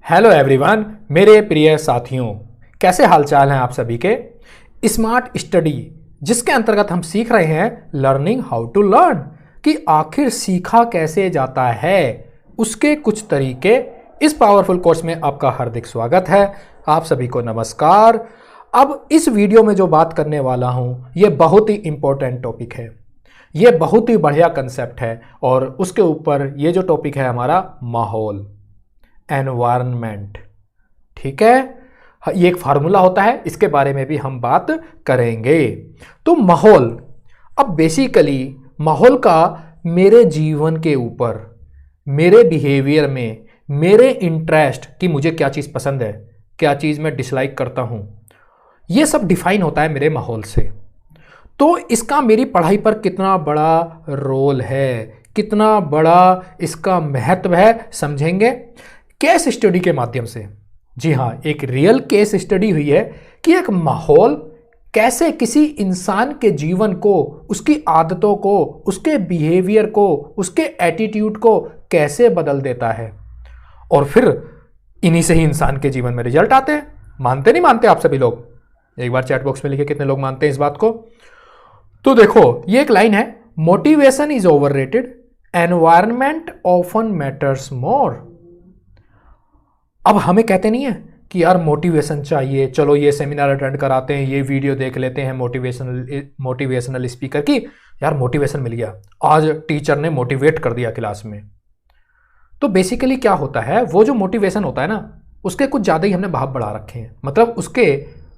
Hello everyone, मेरे प्रिय साथियों, कैसे हालचाल हैं आप सभी के। स्मार्ट स्टडी जिसके अंतर्गत हम सीख रहे हैं लर्निंग हाउ टू लर्न कि आखिर सीखा कैसे जाता है, उसके कुछ तरीके। इस पावरफुल कोर्स में आपका हार्दिक स्वागत है। आप सभी को नमस्कार। अब इस वीडियो में जो बात करने वाला हूं ये बहुत ही इंपॉर्टेंट टॉपिक है, ये बहुत ही बढ़िया कंसेप्ट है और उसके ऊपर ये जो टॉपिक है हमारा माहौल, एनवायरनमेंट। ठीक है, ये एक फार्मूला होता है, इसके बारे में भी हम बात करेंगे। तो माहौल, अब बेसिकली माहौल का मेरे जीवन के ऊपर, मेरे बिहेवियर में, मेरे इंटरेस्ट कि मुझे क्या चीज़ पसंद है, क्या चीज़ मैं डिसलाइक करता हूँ, ये सब डिफाइन होता है मेरे माहौल से। तो इसका मेरी पढ़ाई पर कितना बड़ा रोल है, कितना बड़ा इसका महत्व है, समझेंगे केस स्टडी के माध्यम से। जी हाँ, एक रियल केस स्टडी हुई है कि एक माहौल कैसे किसी इंसान के जीवन को, उसकी आदतों को, उसके बिहेवियर को, उसके एटीट्यूड को कैसे बदल देता है और फिर इन्हीं से ही इंसान के जीवन में रिजल्ट आते हैं। मानते नहीं मानते आप सभी लोग? एक बार चैट बॉक्स में लिखे कितने लोग मानते हैं इस बात को। तो देखो, ये एक लाइन है, motivation is overrated, environment often matters more. अब हमें कहते नहीं है कि यार मोटिवेशन चाहिए, चलो ये सेमिनार अटेंड कराते हैं, ये वीडियो देख लेते हैं मोटिवेशनल स्पीकर की, यार मोटिवेशन मिल गया, आज टीचर ने मोटिवेट कर दिया क्लास में। तो बेसिकली क्या होता है, वो जो मोटिवेशन होता है ना, उसके कुछ ज़्यादा ही हमने भाव बढ़ा रखे हैं। मतलब उसके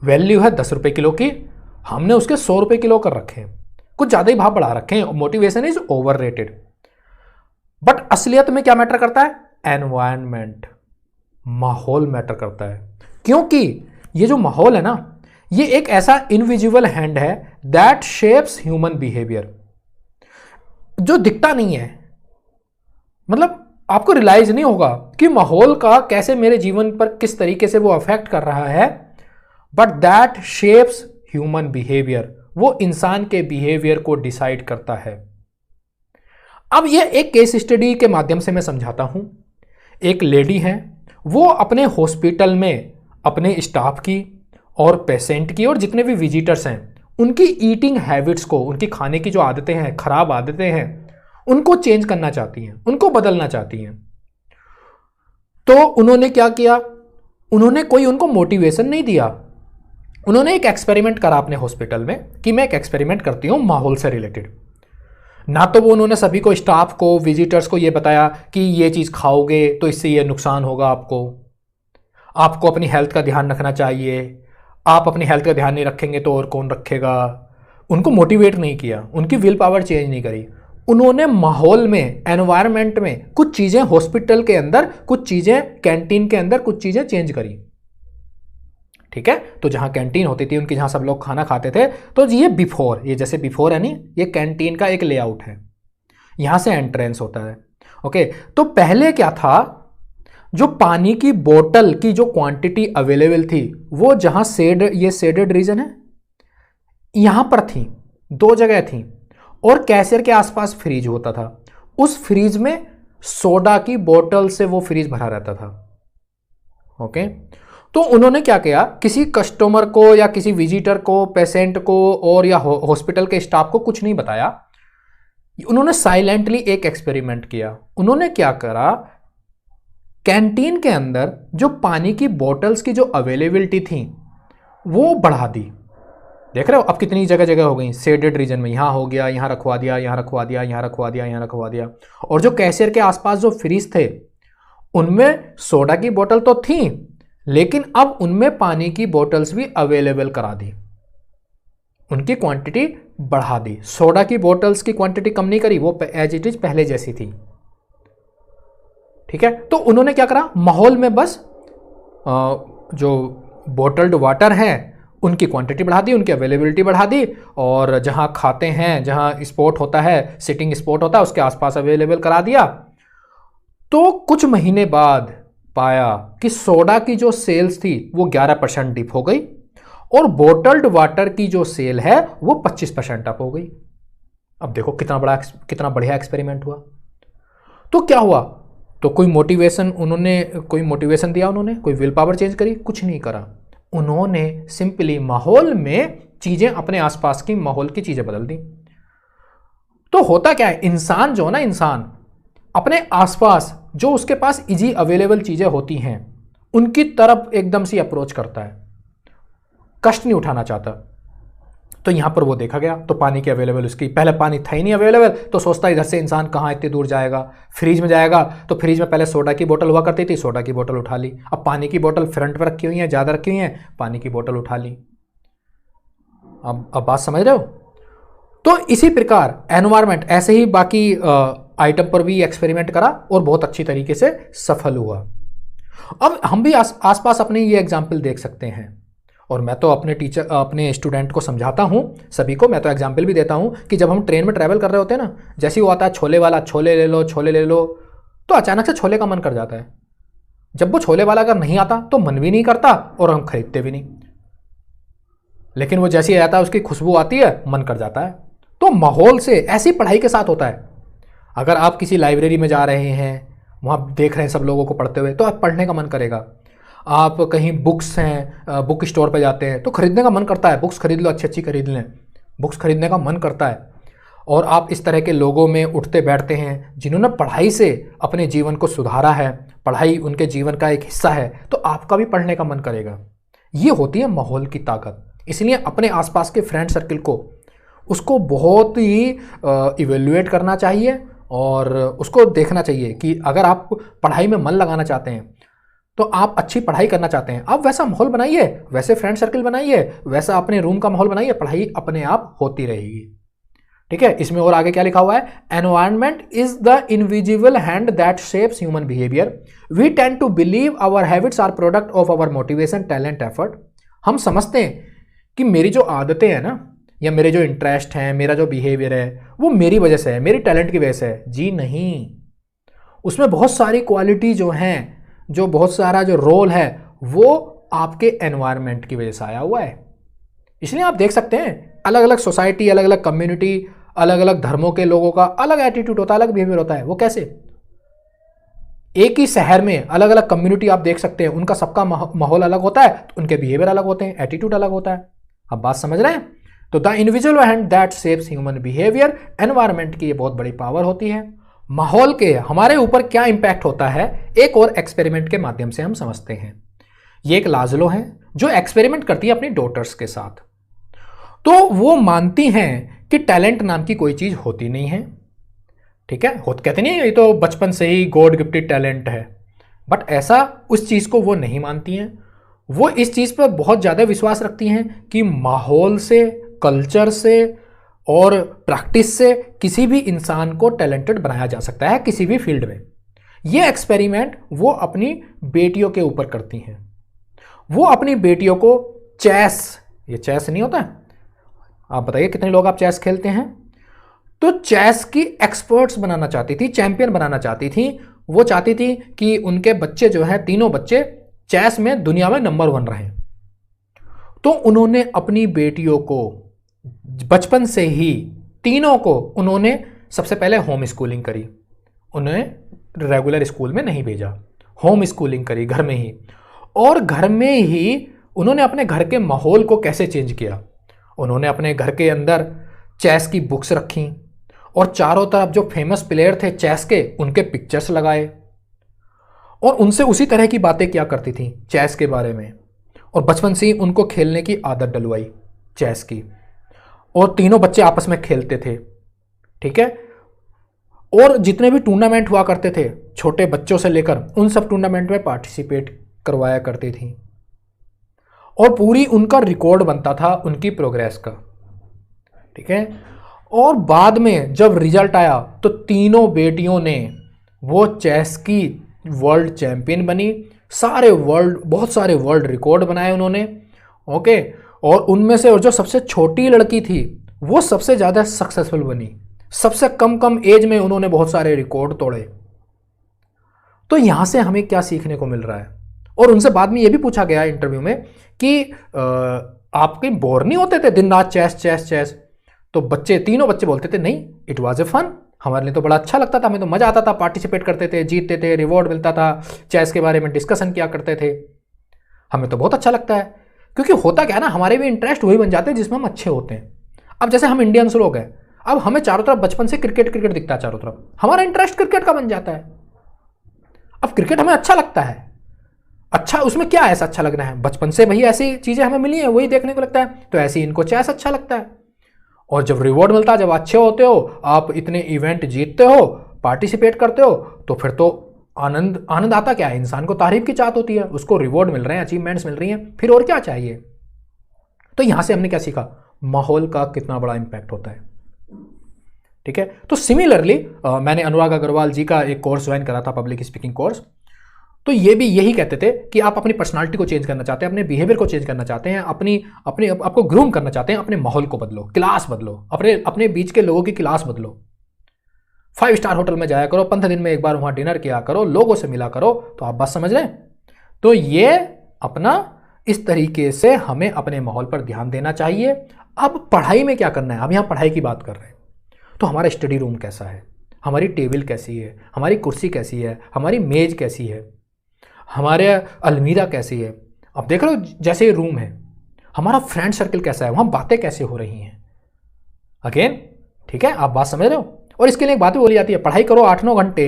वैल्यू है 10 रुपये किलो की, हमने उसके 100 रुपये किलो कर रखे हैं, कुछ ज़्यादा ही भाव बढ़ा रखे हैं। Motivation is overrated. बट असलियत में क्या मैटर करता है? एनवायरनमेंट, माहौल मैटर करता है। क्योंकि ये जो माहौल है ना, ये एक ऐसा इनविजिबल हैंड है दैट शेप्स ह्यूमन बिहेवियर, जो दिखता नहीं है। मतलब आपको रियलाइज नहीं होगा कि माहौल का कैसे मेरे जीवन पर किस तरीके से वो अफेक्ट कर रहा है, but that shapes human behaviour, वो इंसान के बिहेवियर को डिसाइड करता है। अब ये एक केस स्टडी के माध्यम से मैं समझाता हूं। एक लेडी है, वो अपने हॉस्पिटल में अपने स्टाफ की और पेशेंट की और जितने भी विजिटर्स हैं उनकी ईटिंग हैबिट्स को, उनकी खाने की जो आदतें हैं, खराब आदतें हैं, उनको चेंज करना चाहती हैं, उनको बदलना चाहती हैं। तो उन्होंने क्या किया, उन्होंने कोई उनको मोटिवेशन नहीं दिया। उन्होंने एक एक्सपेरिमेंट करा अपने हॉस्पिटल में कि मैं एक एक्सपेरिमेंट करती हूँ माहौल से रिलेटेड। ना तो वो उन्होंने सभी को, स्टाफ को, विजिटर्स को ये बताया कि ये चीज़ खाओगे तो इससे ये नुकसान होगा, आपको अपनी हेल्थ का ध्यान रखना चाहिए, आप अपनी हेल्थ का ध्यान नहीं रखेंगे तो और कौन रखेगा। उनको मोटिवेट नहीं किया, उनकी विल पावर चेंज नहीं करी। उन्होंने माहौल में, एनवायरनमेंट में कुछ चीज़ें, हॉस्पिटल के अंदर कुछ चीज़ें, कैंटीन के अंदर कुछ चीज़ें चेंज करी। ठीक है, तो जहाँ कैंटीन होती थी उनकी, जहाँ सब लोग खाना खाते थे, तो ये बिफोर, ये जैसे बिफोर है नहीं, ये कैंटीन का एक लेआउट है, यहाँ से एंट्रेंस होता है। ओके, तो पहले क्या था, जो पानी की बोतल की जो क्वांटिटी अवेलेबल थी, वो जहाँ ये शेडेड रीजन है, यहाँ पर थी, 2 जगह थी, और कैशियर के आसपास फ्रीज होता था। उस फ्रीज में सोडा की बोतल से वो फ्रीज भरा रहता था। ओके, तो उन्होंने क्या किया, किसी कस्टमर को या किसी विजिटर को, पेशेंट को और या हॉस्पिटल के स्टाफ को कुछ नहीं बताया। उन्होंने साइलेंटली एक एक्सपेरिमेंट किया। उन्होंने क्या करा, कैंटीन के अंदर जो पानी की बोतल्स की जो अवेलेबिलिटी थी वो बढ़ा दी। देख रहे हो अब कितनी जगह जगह हो गई, शेडेड रीजन में यहाँ हो गया, यहाँ रखवा दिया, यहाँ रखवा दिया, यहाँ रखवा दिया, यहाँ रखवा दिया। और जो कैशियर के आसपास जो फ्रीज थे उनमें सोडा की बोतल तो थी, लेकिन अब उनमें पानी की बोतल्स भी अवेलेबल करा दी, उनकी क्वांटिटी बढ़ा दी। सोडा की बोतल्स की क्वांटिटी कम नहीं करी, वो एज इट इज पहले जैसी थी। ठीक है, तो उन्होंने क्या करा, माहौल में बस जो बोटल्ड वाटर है उनकी क्वांटिटी बढ़ा दी, उनकी अवेलेबिलिटी बढ़ा दी, और जहां खाते हैं, जहां स्पॉट होता है, सिटिंग स्पॉट होता है, उसके आसपास अवेलेबल करा दिया। तो कुछ महीने बाद पाया कि सोडा की जो सेल्स थी वो 11% डिप हो गई और बोटल्ड वाटर की जो सेल है वो 25% अप हो गई। अब देखो कितना बढ़िया एक्सपेरिमेंट हुआ। तो क्या हुआ, तो कोई मोटिवेशन दिया उन्होंने, कोई विल पावर चेंज करी? कुछ नहीं करा। उन्होंने सिंपली माहौल में चीजें, अपने आसपास की माहौल की चीजें बदल दी। तो होता क्या है, इंसान जो ना, इंसान अपने आसपास जो उसके पास इजी अवेलेबल चीजें होती हैं उनकी तरफ एकदम से अप्रोच करता है, कष्ट नहीं उठाना चाहता। तो यहां पर वो देखा गया, तो पानी की अवेलेबल, उसकी पहले पानी था ही नहीं अवेलेबल, तो सोचता इधर से इंसान कहाँ इतनी दूर जाएगा, फ्रिज में जाएगा। तो फ्रिज में पहले सोडा की बोतल हुआ करती थी, सोडा की बोतल उठा ली। अब पानी की बोतल फ्रंट पर रखी हुई है, ज़्यादा रखी हुई है, पानी की बोतल उठा ली। अब बात समझ रहे हो? तो इसी प्रकार एनवायरमेंट ऐसे ही बाकी आइटम पर भी एक्सपेरिमेंट करा और बहुत अच्छी तरीके से सफल हुआ। अब हम भी आसपास अपने ये एग्जाम्पल देख सकते हैं, और मैं तो अपने स्टूडेंट को समझाता हूँ, सभी को मैं तो एग्जाम्पल भी देता हूँ कि जब हम ट्रेन में ट्रैवल कर रहे होते हैं ना, जैसे ही वो आता है छोले वाला, छोले ले लो, छोले ले लो, तो अचानक से छोले का मन कर जाता है। जब वो छोले वाला अगर नहीं आता तो मन भी नहीं करता और हम खरीदते भी नहीं, लेकिन वो जैसे ही आता है उसकी खुशबू आती है, मन कर जाता है। तो माहौल से ऐसी पढ़ाई के साथ होता है। अगर आप किसी लाइब्रेरी में जा रहे हैं, वहाँ देख रहे हैं सब लोगों को पढ़ते हुए, तो आप पढ़ने का मन करेगा। आप कहीं बुक्स हैं, बुक स्टोर पे जाते हैं तो खरीदने का मन करता है, बुक्स खरीद लो, अच्छी अच्छी खरीद लें, बुक्स खरीदने का मन करता है। और आप इस तरह के लोगों में उठते बैठते हैं जिन्होंने पढ़ाई से अपने जीवन को सुधारा है, पढ़ाई उनके जीवन का एक हिस्सा है, तो आपका भी पढ़ने का मन करेगा। ये होती है माहौल की ताकत। इसलिए अपने आसपास के फ्रेंड सर्किल को, उसको बहुत ही इवेल्युएट करना चाहिए और उसको देखना चाहिए कि अगर आप पढ़ाई में मन लगाना चाहते हैं, तो आप अच्छी पढ़ाई करना चाहते हैं, आप वैसा माहौल बनाइए, वैसे फ्रेंड सर्किल बनाइए, वैसा अपने रूम का माहौल बनाइए, पढ़ाई अपने आप होती रहेगी। ठीक है, इसमें और आगे क्या लिखा हुआ है, environment is the invisible hand that shapes human behaviour, we tend to believe our habits are product of our motivation, talent, effort. हम समझते हैं कि मेरी जो आदतें हैं ना, या मेरे जो इंटरेस्ट हैं, मेरा जो बिहेवियर है, वो मेरी वजह से है, मेरी टैलेंट की वजह से है। जी नहीं, उसमें बहुत सारी क्वालिटी जो हैं, जो बहुत सारा जो रोल है, वो आपके एनवायरनमेंट की वजह से आया हुआ है। इसलिए आप देख सकते हैं अलग अलग सोसाइटी, अलग अलग कम्युनिटी, अलग अलग धर्मों के लोगों का अलग एटीट्यूड होता है, अलग बिहेवियर होता है। वो कैसे? एक ही शहर में अलग अलग कम्युनिटी आप देख सकते हैं, उनका सबका माहौल अलग होता है, तो उनके बिहेवियर अलग होते हैं, एटीट्यूड अलग होता है। अब बात समझ रहे हैं? तो the individual hand that shapes human behaviour, environment की ये बहुत बड़ी पावर होती है। माहौल के हमारे ऊपर क्या इंपैक्ट होता है, एक और एक्सपेरिमेंट के माध्यम से हम समझते हैं। ये एक लाजलो है जो एक्सपेरिमेंट करती है अपनी डॉटर्स के साथ। तो वो मानती हैं कि टैलेंट नाम की कोई चीज होती नहीं है। ठीक है, कहते नहीं ये तो बचपन से ही गॉड गिफ्टेड टैलेंट है, बट ऐसा उस चीज को वो नहीं मानती हैं। वो इस चीज पर बहुत ज्यादा विश्वास रखती हैं कि माहौल से, कल्चर से और प्रैक्टिस से किसी भी इंसान को टैलेंटेड बनाया जा सकता है किसी भी फील्ड में। ये एक्सपेरिमेंट वो अपनी बेटियों के ऊपर करती हैं। वो अपनी बेटियों को चेस, ये चेस नहीं होता है, आप बताइए कितने लोग आप चेस खेलते हैं, तो चेस की एक्सपर्ट्स बनाना चाहती थी, चैंपियन बनाना चाहती थी। वो चाहती थी कि उनके बच्चे जो है, तीनों बच्चे चेस में दुनिया में नंबर 1 रहे। तो उन्होंने अपनी बेटियों को बचपन से ही, तीनों को उन्होंने सबसे पहले होम स्कूलिंग करी। उन्हें रेगुलर स्कूल में नहीं भेजा, होम स्कूलिंग करी घर में ही। और घर में ही उन्होंने अपने घर के माहौल को कैसे चेंज किया, उन्होंने अपने घर के अंदर चेस की बुक्स रखी और चारों तरफ जो फेमस प्लेयर थे चेस के, उनके पिक्चर्स लगाए और उनसे उसी तरह की बातें क्या करती थी चेस के बारे में। और बचपन से ही उनको खेलने की आदत डलवाई चेस की, और तीनों बच्चे आपस में खेलते थे। ठीक है, और जितने भी टूर्नामेंट हुआ करते थे छोटे बच्चों से लेकर, उन सब टूर्नामेंट में पार्टिसिपेट करवाया करती थी और पूरी उनका रिकॉर्ड बनता था उनकी प्रोग्रेस का। ठीक है, और बाद में जब रिजल्ट आया तो तीनों बेटियों ने वो चेस की वर्ल्ड चैंपियन बनी। बहुत सारे वर्ल्ड रिकॉर्ड बनाए उन्होंने। ओके, और उनमें से और जो सबसे छोटी लड़की थी वो सबसे ज़्यादा सक्सेसफुल बनी। सबसे कम एज में उन्होंने बहुत सारे रिकॉर्ड तोड़े। तो यहां से हमें क्या सीखने को मिल रहा है? और उनसे बाद में ये भी पूछा गया इंटरव्यू में कि आप कहीं बोर नहीं होते थे दिन रात चेस चेस चेस? तो तीनों बच्चे बोलते थे नहीं, इट वॉज ए फन, हमारे लिए तो बड़ा अच्छा लगता था, हमें तो मजा आता था, पार्टिसिपेट करते थे, जीतते थे, रिवॉर्ड मिलता था, चेस के बारे में डिस्कशन किया करते थे, हमें तो बहुत अच्छा लगता है। क्योंकि होता क्या है ना, हमारे भी इंटरेस्ट वही बन जाते हैं जिसमें हम अच्छे होते हैं। अब जैसे हम इंडियंस लोग हैं, अब हमें चारों तरफ बचपन से क्रिकेट क्रिकेट दिखता है चारों तरफ, हमारा इंटरेस्ट क्रिकेट का बन जाता है। अब क्रिकेट हमें अच्छा लगता है, अच्छा उसमें क्या ऐसा अच्छा लगना है, बचपन से वही ऐसी चीजें हमें मिली हैं वही देखने को लगता है, तो ऐसे ही इनको चेस अच्छा लगता है। और जब रिवॉर्ड मिलता है, जब अच्छे होते हो, आप इतने इवेंट जीतते हो, पार्टिसिपेट करते हो, तो फिर तो आनंद आनंद आता क्या है, इंसान को तारीफ की चाहत होती है, उसको रिवॉर्ड मिल रहे हैं, अचीवमेंट्स मिल रही हैं, फिर और क्या चाहिए। तो यहां से हमने क्या सीखा, माहौल का कितना बड़ा इंपैक्ट होता है। ठीक है, तो सिमिलरली मैंने अनुराग अग्रवाल जी का एक कोर्स ज्वाइन करा था, पब्लिक स्पीकिंग कोर्स, तो ये भी यही कहते थे कि आप अपनी पर्सनालिटी को चेंज करना चाहते हैं, अपने बिहेवियर को चेंज करना चाहते हैं, आपको ग्रूम करना चाहते हैं, अपने माहौल को बदलो, क्लास बदलो, अपने बीच के लोगों की क्लास बदलो। 5 स्टार होटल में जाया करो, 15 दिन में एक बार वहां डिनर किया करो, लोगों से मिला करो। तो आप बात समझ रहे हैं। तो ये अपना इस तरीके से हमें अपने माहौल पर ध्यान देना चाहिए। अब पढ़ाई में क्या करना है, अब यहां पढ़ाई की बात कर रहे हैं, तो हमारा स्टडी रूम कैसा है, हमारी टेबल कैसी है, हमारी कुर्सी कैसी है, हमारी मेज कैसी है, हमारे अलमीरा कैसी है। अब देख लो, जैसे ये रूम है, हमारा फ्रेंड सर्कल कैसा है, वहां बातें कैसे हो रही हैं। अगेन, ठीक है, आप बात समझ रहे हो। और इसके लिए एक बात भी बोली जाती है, पढ़ाई करो 8-9 घंटे,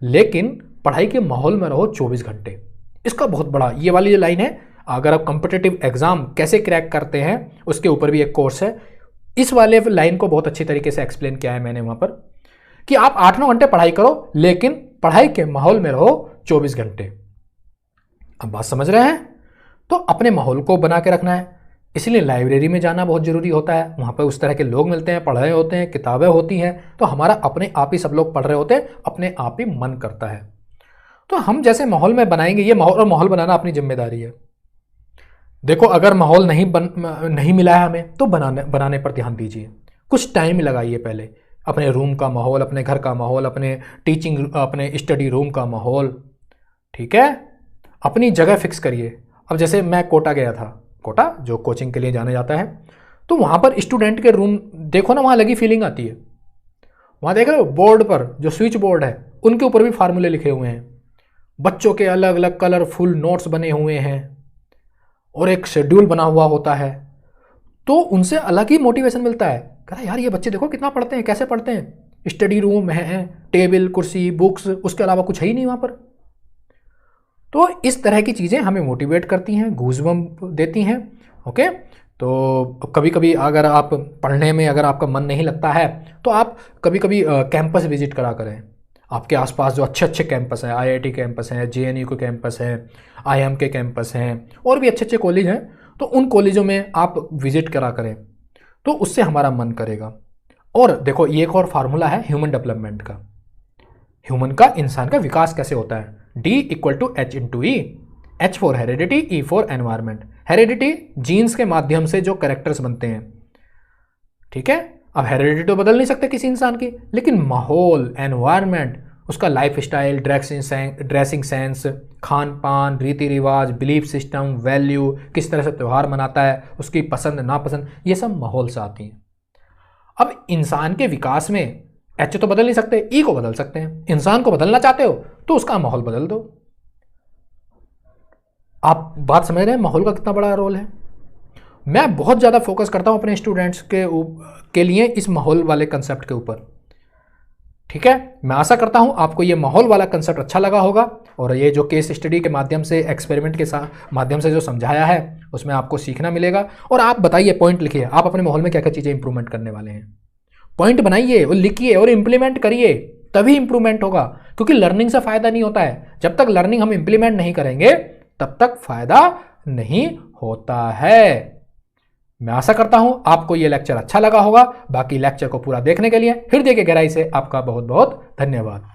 लेकिन पढ़ाई के माहौल में रहो 24 घंटे। इसका बहुत बड़ा ये वाली जो लाइन है, अगर आप कॉम्पिटिटिव एग्जाम कैसे क्रैक करते हैं उसके ऊपर भी एक कोर्स है, इस वाले लाइन को बहुत अच्छी तरीके से एक्सप्लेन किया है मैंने वहां पर, कि आप 8-9 घंटे पढ़ाई करो, लेकिन पढ़ाई के माहौल में रहो 24 घंटे। अब बात समझ रहे हैं। तो अपने माहौल को बना के रखना है, इसलिए लाइब्रेरी में जाना बहुत जरूरी होता है। वहां पर उस तरह के लोग मिलते हैं, पढ़ रहे होते हैं, किताबें होती हैं, तो हमारा अपने आप ही सब लोग पढ़ रहे होते हैं, अपने आप ही मन करता है। तो हम जैसे माहौल में बनाएंगे, ये माहौल और माहौल बनाना अपनी जिम्मेदारी है। देखो, अगर माहौल नहीं मिला है हमें, तो बनाने पर ध्यान दीजिए, कुछ टाइम लगाइए पहले। अपने रूम का माहौल, अपने घर का माहौल, अपने स्टडी रूम का माहौल, ठीक है, अपनी जगह फिक्स करिए। अब जैसे मैं कोटा गया था, कोटा जो कोचिंग के लिए जाना जाता है, तो वहाँ पर स्टूडेंट के रूम देखो ना, वहाँ लगी फीलिंग आती है। वहाँ देख रहे हो बोर्ड पर जो स्विच बोर्ड है, उनके ऊपर भी फार्मूले लिखे हुए हैं, बच्चों के अलग अलग कलरफुल नोट्स बने हुए हैं, और एक शेड्यूल बना हुआ होता है। तो उनसे अलग ही मोटिवेशन मिलता है, कह रहा यार ये बच्चे देखो कितना पढ़ते हैं, कैसे पढ़ते हैं। स्टडी रूम है, टेबल कुर्सी बुक्स, उसके अलावा कुछ है ही नहीं वहाँ पर। तो इस तरह की चीज़ें हमें मोटिवेट करती हैं, गूज़बम्प देती हैं। ओके, तो कभी कभी अगर आप पढ़ने में अगर आपका मन नहीं लगता है, तो आप कभी कभी कैंपस विजिट करा करें। आपके आसपास जो अच्छे अच्छे कैंपस हैं, आईआईटी कैंपस हैं, जेएनयू के कैंपस हैं, आईएम के कैंपस हैं, और भी अच्छे अच्छे कॉलेज हैं, तो उन कॉलेजों में आप विजिट करा करें, तो उससे हमारा मन करेगा। और देखो, ये एक और फार्मूला है ह्यूमन डेवलपमेंट का, ह्यूमन का, इंसान का विकास कैसे होता है, D=H/E, H for heredity, E for environment. Heredity genes के माध्यम से जो कैरेक्टर्स बनते हैं, ठीक है। अब हेरिडिटी तो बदल नहीं सकते किसी इंसान की, लेकिन माहौल, एनवायरमेंट, उसका life style, dressing sense, Khan पान, रीति रिवाज, बिलीफ सिस्टम, वैल्यू, किस तरह से त्यौहार मनाता है, उसकी पसंद नापसंद, ये सब माहौल से आती हैं। अब इंसान के विकास में एच तो बदल नहीं सकते, ई को बदल सकते हैं। इंसान को बदलना चाहते हो तो उसका माहौल बदल दो। आप बात समझ रहे हैं, माहौल का कितना बड़ा रोल है। मैं बहुत ज़्यादा फोकस करता हूं अपने स्टूडेंट्स के लिए इस माहौल वाले कंसेप्ट के ऊपर, ठीक है। मैं आशा करता हूं आपको ये माहौल वाला कंसेप्ट अच्छा लगा होगा, और ये जो केस स्टडी के माध्यम से, एक्सपेरिमेंट के माध्यम से जो समझाया है, उसमें आपको सीखना मिलेगा। और आप बताइए, पॉइंट लिखिए, आप अपने माहौल में क्या क्या चीज़ें इंप्रूवमेंट करने वाले हैं। पॉइंट बनाइए और लिखिए और इंप्लीमेंट करिए, तभी इंप्रूवमेंट होगा। क्योंकि लर्निंग से फायदा नहीं होता है, जब तक लर्निंग हम इंप्लीमेंट नहीं करेंगे तब तक फायदा नहीं होता है। मैं आशा करता हूं आपको यह लेक्चर अच्छा लगा होगा। बाकी लेक्चर को पूरा देखने के लिए हृदय की गहराई से आपका बहुत बहुत धन्यवाद।